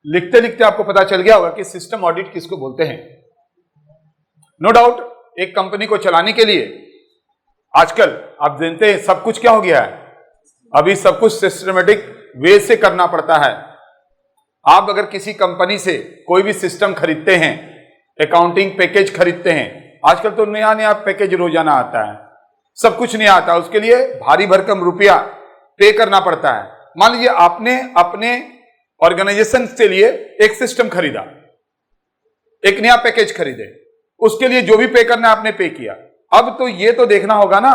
लिखते लिखते आपको पता चल गया होगा कि सिस्टम ऑडिट किसको बोलते हैं। नो डाउट एक कंपनी को चलाने के लिए आजकल आप जानते हैं सब कुछ क्या हो गया है, अभी सब कुछ सिस्टमेटिक वे से करना पड़ता है। आप अगर किसी कंपनी से कोई भी सिस्टम खरीदते हैं, अकाउंटिंग पैकेज खरीदते हैं, आजकल तो नया नया पैकेज रोजाना आता है, सब कुछ नहीं आता, उसके लिए भारी भरकम रुपया पे करना पड़ता है। मान लीजिए आपने अपने ऑर्गेनाइजेशन के लिए एक सिस्टम खरीदा, एक नया पैकेज खरीदे, उसके लिए जो भी पे करना है आपने पे किया। अब तो ये तो देखना होगा ना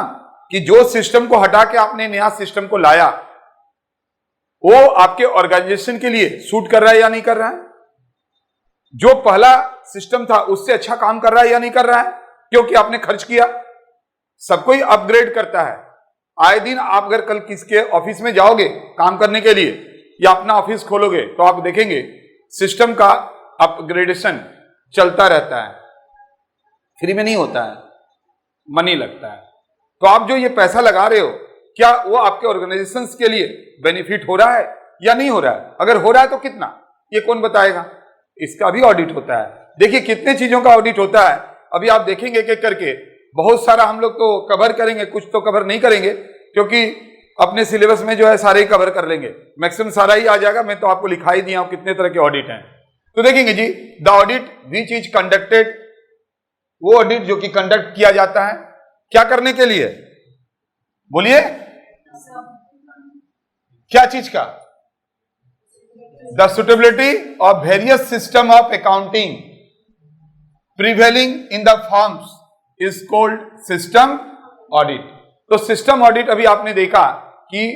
कि जो सिस्टम को हटा के आपने नया सिस्टम को लाया वो आपके ऑर्गेनाइजेशन के लिए सूट कर रहा है या नहीं कर रहा है, जो पहला सिस्टम था उससे अच्छा काम कर रहा है या नहीं कर रहा है, क्योंकि आपने खर्च किया। सब कोई अपग्रेड करता है। आए दिन आप अगर कल किसके ऑफिस में जाओगे काम करने के लिए या अपना ऑफिस खोलोगे तो आप देखेंगे सिस्टम का अपग्रेडेशन चलता रहता है, फ्री में नहीं होता है, मनी लगता है। तो आप जो ये पैसा लगा रहे हो क्या वो आपके ऑर्गेनाइजेशन के लिए बेनिफिट हो रहा है या नहीं हो रहा है? अगर हो रहा है तो कितना, ये कौन बताएगा? इसका भी ऑडिट होता है। देखिए कितने चीजों का ऑडिट होता है, अभी आप देखेंगे एक एक करके, बहुत सारा हम लोग तो कवर करेंगे, कुछ तो कवर नहीं करेंगे क्योंकि अपने सिलेबस में जो है सारे ही कवर कर लेंगे, मैक्सिमम सारा ही आ जाएगा। मैं तो आपको लिखा ही दिया हूं कितने तरह के ऑडिट हैं। तो देखेंगे जी, the audit which is conducted, वो ऑडिट जो कि कंडक्ट किया जाता है क्या करने के लिए, बोलिए क्या चीज का? The suitability of various system of accounting prevailing in the firms is called system audit. तो सिस्टम ऑडिट अभी आपने देखा कि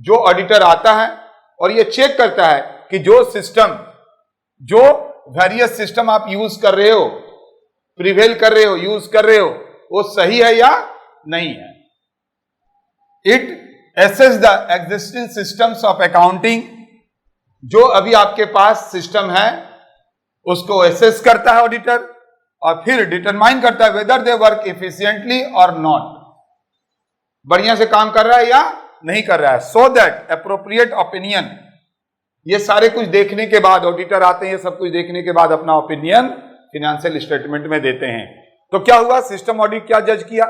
जो ऑडिटर आता है और ये चेक करता है कि जो सिस्टम, जो वेरियस सिस्टम आप यूज कर रहे हो, प्रिवेल कर रहे हो, यूज कर रहे हो, वो सही है या नहीं है। It assess the existing systems of accounting, जो अभी आपके पास सिस्टम है उसको एसेस करता है ऑडिटर और फिर डिटरमाइन करता है वेदर दे वर्क एफिशिएंटली और नॉट, बढ़िया से काम कर रहा है या नहीं कर रहा है। सो दैट अप्रोप्रिएट ओपिनियन, ये सारे कुछ देखने के बाद ऑडिटर आते हैं, ये सब कुछ देखने के बाद अपना ओपिनियन फाइनेंशियल स्टेटमेंट में देते हैं। तो क्या हुआ, सिस्टम ऑडिट क्या जज किया,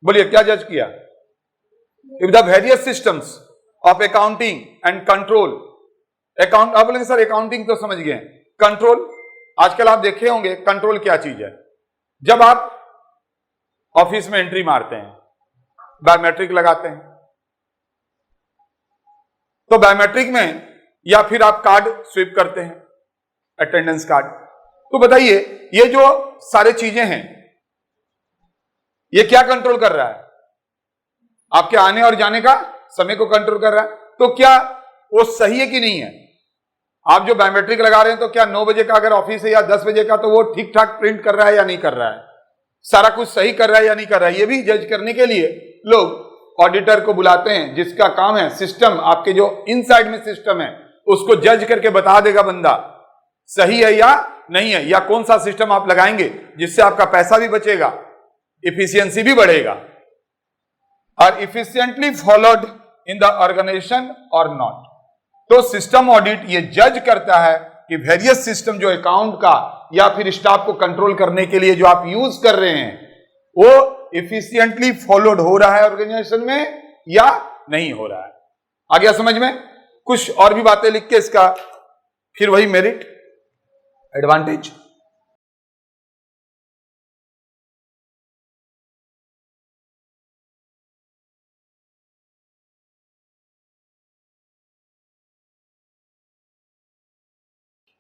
बोलिए क्या जज किया? If the various systems of accounting and control, account, आप बोलेंगे सर अकाउंटिंग तो समझ गए, कंट्रोल आजकल आप देखे होंगे कंट्रोल क्या चीज है। जब आप ऑफिस में एंट्री मारते हैं, बायोमेट्रिक लगाते हैं, तो बायोमेट्रिक में या फिर आप कार्ड स्वीप करते हैं, अटेंडेंस कार्ड, तो बताइए ये जो सारे चीजें हैं ये क्या कंट्रोल कर रहा है? आपके आने और जाने का समय को कंट्रोल कर रहा है। तो क्या वो सही है कि नहीं है? आप जो बायोमेट्रिक लगा रहे हैं तो क्या 9 बजे का अगर ऑफिस है या 10 बजे का तो वो ठीक ठाक प्रिंट कर रहा है या नहीं कर रहा है, सारा कुछ सही कर रहा है या नहीं कर रहा है? ये भी जज करने के लिए लोग ऑडिटर को बुलाते हैं, जिसका काम है सिस्टम, आपके जो इनसाइड में सिस्टम है उसको जज करके बता देगा बंदा सही है या नहीं है, या कौन सा सिस्टम आप लगाएंगे जिससे आपका पैसा भी बचेगा, इफिशियंसी भी बढ़ेगा, और efficiently followed in the organisation और नॉट। तो सिस्टम ऑडिट ये जज करता है कि वेरियस सिस्टम जो अकाउंट का या फिर स्टाफ को कंट्रोल करने के लिए जो आप यूज कर रहे हैं वो इफिशिएंटली फॉलोड हो रहा है ऑर्गेनाइजेशन में या नहीं हो रहा है। आ गया समझ में? कुछ और भी बातें लिख के इसका फिर वही मेरिट एडवांटेज।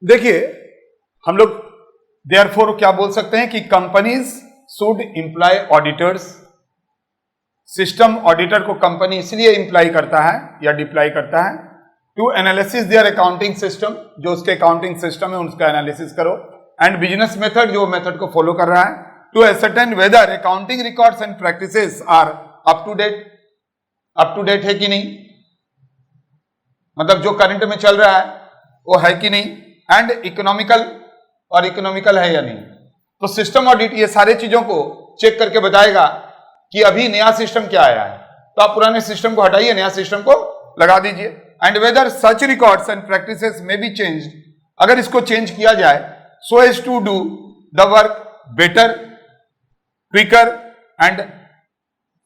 देखिए हम लोग देयरफॉर क्या बोल सकते हैं कि companies should employ auditors. System auditor को कंपनी इसलिए इंप्लॉय करता है या डिप्लॉय करता है to analysis their accounting system, जो उसके अकाउंटिंग सिस्टम है उसका एनालिसिस करो, एंड बिजनेस मेथड, जो मेथड को फॉलो कर रहा है, to ascertain whether accounting records and practices are up to date. Up to date है कि नहीं, मतलब जो करंट में चल रहा है वो है कि नहीं, एंड इकोनॉमिकल, और इकोनॉमिकल है या नहीं। तो सिस्टम ऑडिट ये सारे चीजों को चेक करके बताएगा कि अभी नया सिस्टम क्या आया है, तो आप पुराने सिस्टम को हटाइए, नया सिस्टम को लगा दीजिए। And whether such records and practices may be changed, अगर इसको चेंज किया जाए so as to do the work better, quicker and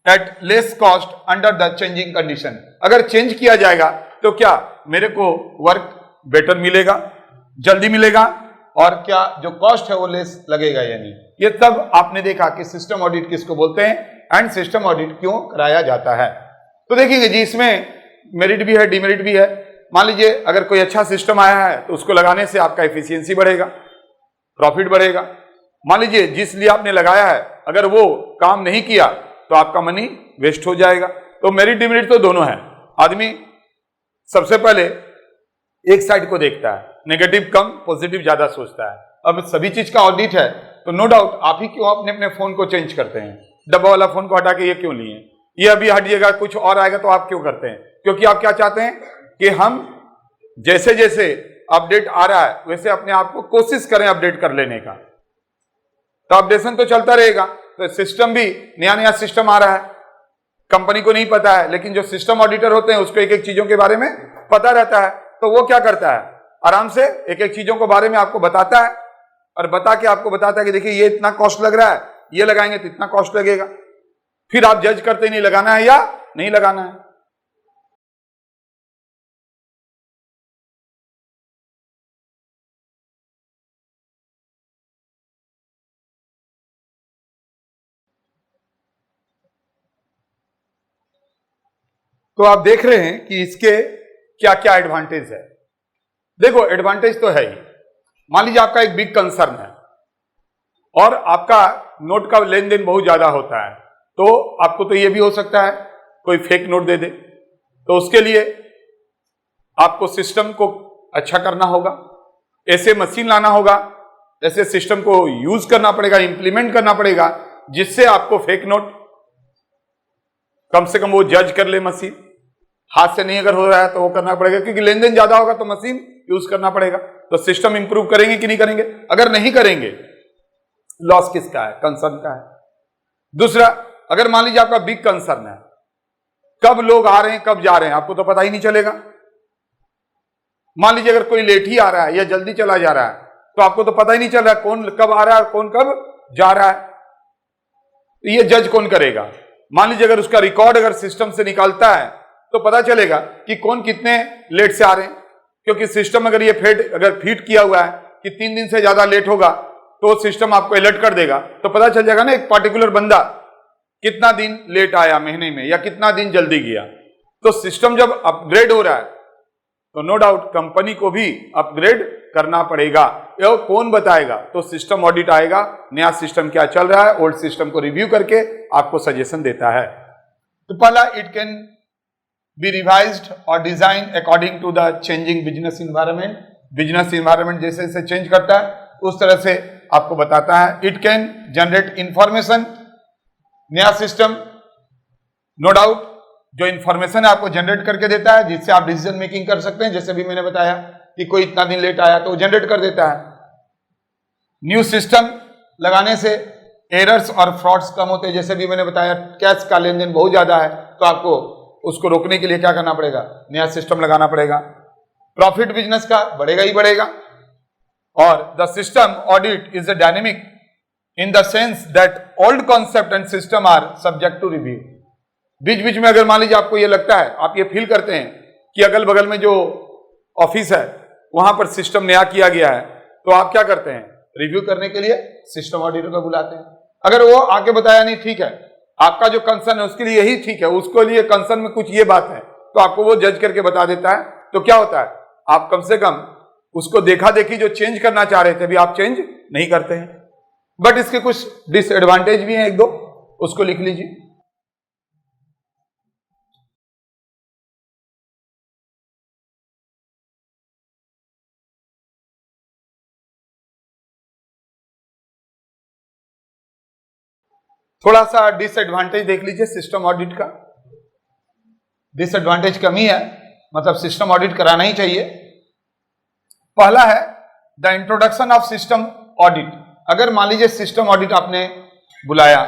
at less cost under the changing condition. अगर चेंज किया जाएगा तो क्या मेरे को वर्क बेटर मिलेगा, जल्दी मिलेगा, और क्या जो कॉस्ट है वो लेस लगेगा या नहीं। ये तब आपने देखा कि सिस्टम ऑडिट किसको बोलते हैं एंड सिस्टम ऑडिट क्यों कराया जाता है। तो देखेंगे जी, इसमें मेरिट भी है, डिमेरिट भी है। मान लीजिए अगर कोई अच्छा सिस्टम आया है तो उसको लगाने से आपका एफिशिएंसी बढ़ेगा, प्रॉफिट बढ़ेगा। मान लीजिए जिस लिए आपने लगाया है अगर वो काम नहीं किया तो आपका मनी वेस्ट हो जाएगा। तो मेरिट डिमेरिट तो दोनों है। आदमी सबसे पहले एक साइड को देखता है, नेगेटिव कम पॉजिटिव ज्यादा सोचता है। अब सभी चीज का ऑडिट है तो नो डाउट आप ही क्यों अपने अपने फोन को चेंज करते हैं, डब्बा वाला फोन को हटा के ये क्यों लिए, ये अभी हटिएगा कुछ और आएगा तो आप क्यों करते हैं? क्योंकि आप क्या चाहते हैं कि हम जैसे जैसे अपडेट आ रहा है वैसे अपने आप को कोशिश करें अपडेट कर लेने का। तो अपडेशन तो चलता रहेगा। तो सिस्टम भी नया नया सिस्टम आ रहा है, कंपनी को नहीं पता है, लेकिन जो सिस्टम ऑडिटर होते हैं उसको एक एक चीजों के बारे में पता रहता है। तो वो क्या करता है, आराम से एक एक चीजों के बारे में आपको बताता है और बता के आपको बताता है कि देखिए ये इतना कॉस्ट लग रहा है, ये लगाएंगे तो इतना कॉस्ट लगेगा। फिर आप जज करते नहीं लगाना है या नहीं लगाना है। तो आप देख रहे हैं कि इसके क्या क्या एडवांटेज है। देखो एडवांटेज तो है ही। मान लीजिए आपका एक बिग कंसर्न है और आपका नोट का लेन देन बहुत ज्यादा होता है, तो आपको तो ये भी हो सकता है कोई फेक नोट दे दे। तो उसके लिए आपको सिस्टम को अच्छा करना होगा, ऐसे मशीन लाना होगा, ऐसे सिस्टम को यूज करना पड़ेगा, इंप्लीमेंट करना पड़ेगा जिससे आपको फेक नोट कम से कम वो जज कर ले मशीन। हाथ से नहीं अगर हो रहा है तो वो करना पड़ेगा, क्योंकि लेन देन ज्यादा होगा तो मशीन यूज करना पड़ेगा। तो सिस्टम इंप्रूव करेंगे कि नहीं करेंगे? अगर नहीं करेंगे लॉस किसका है? कंसर्न का है। दूसरा, अगर मान लीजिए आपका बिग कंसर्न है, कब लोग आ रहे हैं कब जा रहे हैं आपको तो पता ही नहीं चलेगा। मान लीजिए अगर कोई लेट ही आ रहा है या जल्दी चला जा रहा है तो आपको तो पता ही नहीं चल रहा है कौन कब आ रहा है और कौन कब जा रहा है। तो ये जज कौन करेगा? मान लीजिए अगर उसका रिकॉर्ड अगर सिस्टम से निकालता है तो पता चलेगा कि कौन कितने लेट से आ रहे हैं, क्योंकि सिस्टम अगर ये फीड किया हुआ है कि 3 दिन से ज्यादा लेट होगा तो सिस्टम आपको अलर्ट कर देगा। तो पता चल जाएगा ना एक पर्टिकुलर बंदा कितना दिन लेट आया महीने में या कितना दिन जल्दी गया। तो सिस्टम जब अपग्रेड हो रहा है तो नो डाउट कंपनी को भी अपग्रेड करना पड़ेगा। ये कौन बताएगा? तो सिस्टम ऑडिट आएगा, नया सिस्टम क्या चल रहा है, ओल्ड सिस्टम को रिव्यू करके आपको सजेशन देता है। तो पहला, इट कैन बी रिवाइज्ड और design according to the changing business environment. Business environment जैसे जैसे चेंज करता है उस तरह से आपको बताता है। इट कैन जनरेट इंफॉर्मेशन, नया सिस्टम नो डाउट जो इंफॉर्मेशन है आपको जनरेट करके देता है जिससे आप डिसीजन मेकिंग कर सकते हैं। जैसे भी मैंने बताया कि कोई इतना दिन लेट आया तो वो जनरेट कर देता है। न्यू सिस्टम लगाने से एरर्स और फ्रॉड्स कम होते हैं। जैसे भी मैंने बताया कैश का लेन देन बहुत ज्यादा है तो आपको उसको रोकने के लिए क्या करना पड़ेगा? नया सिस्टम लगाना पड़ेगा। प्रॉफिट बिजनेस का बढ़ेगा ही बढ़ेगा। और the system audit is a dynamic in the sense that old concept and system are subject to review. बीच बीच में अगर मान लीजिए आपको ये लगता है, आप ये फील करते हैं कि अगल बगल में जो ऑफिस है वहां पर सिस्टम नया किया गया है, तो आप क्या करते हैं? रिव्यू करने के लिए सिस्टम ऑडिटर को बुलाते हैं। अगर वो आके बताया नहीं ठीक है, आपका जो कंसर्न है उसके लिए यही ठीक है, उसको लिए कंसर्न में कुछ ये बात है, तो आपको वो जज करके बता देता है। तो क्या होता है, आप कम से कम उसको देखा देखी जो चेंज करना चाह रहे थे अभी आप चेंज नहीं करते हैं। बट इसके कुछ डिसएडवांटेज भी हैं, एक दो उसको लिख लीजिए। थोड़ा सा डिसएडवांटेज देख लीजिए सिस्टम ऑडिट का। डिसएडवांटेज कम ही है, मतलब सिस्टम ऑडिट कराना ही चाहिए। पहला है the introduction of system audit. अगर मान लीजिए सिस्टम ऑडिट आपने बुलाया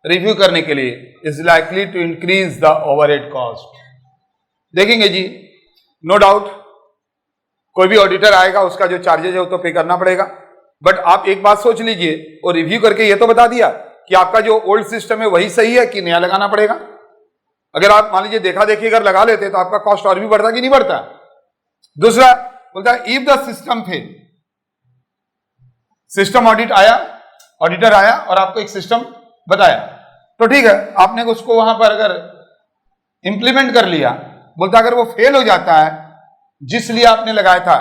रिव्यू करने के लिए, is likely to increase the overhead cost. देखेंगे जी नो डाउट कोई भी ऑडिटर आएगा उसका जो चार्जेज है वो तो पे करना पड़ेगा, बट आप एक बात सोच लीजिए और रिव्यू करके ये तो बता दिया कि आपका जो ओल्ड सिस्टम है वही सही है कि नया लगाना पड़ेगा। अगर आप मान लीजिए देखा देखी अगर लगा लेते तो आपका कॉस्ट और भी बढ़ता कि नहीं बढ़ता। दूसरा बोलता है if the system fail, system audit आया, ऑडिटर आया और आपको एक सिस्टम बताया तो ठीक है, आपने उसको वहां पर अगर इंप्लीमेंट कर लिया, बोलता अगर वो फेल हो जाता है जिस लिए आपने लगाया था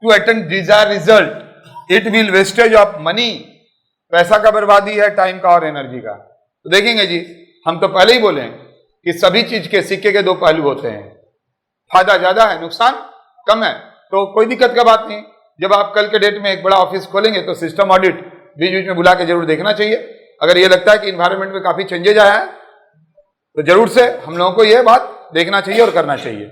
to attend desire result it will wastage of money, पैसा का बर्बादी है, टाइम का और एनर्जी का। तो देखेंगे जी, हम तो पहले ही बोले कि सभी चीज के सिक्के के दो पहलू होते हैं, फायदा ज्यादा है नुकसान कम है, तो कोई दिक्कत का बात नहीं। जब आप कल के डेट में एक बड़ा ऑफिस खोलेंगे तो सिस्टम ऑडिट बीच बीच में बुला के जरूर देखना चाहिए। अगर ये लगता है कि इन्वायरमेंट में काफी चेंजेज आया है तो जरूर से हम लोगों को यह बात देखना चाहिए और करना चाहिए।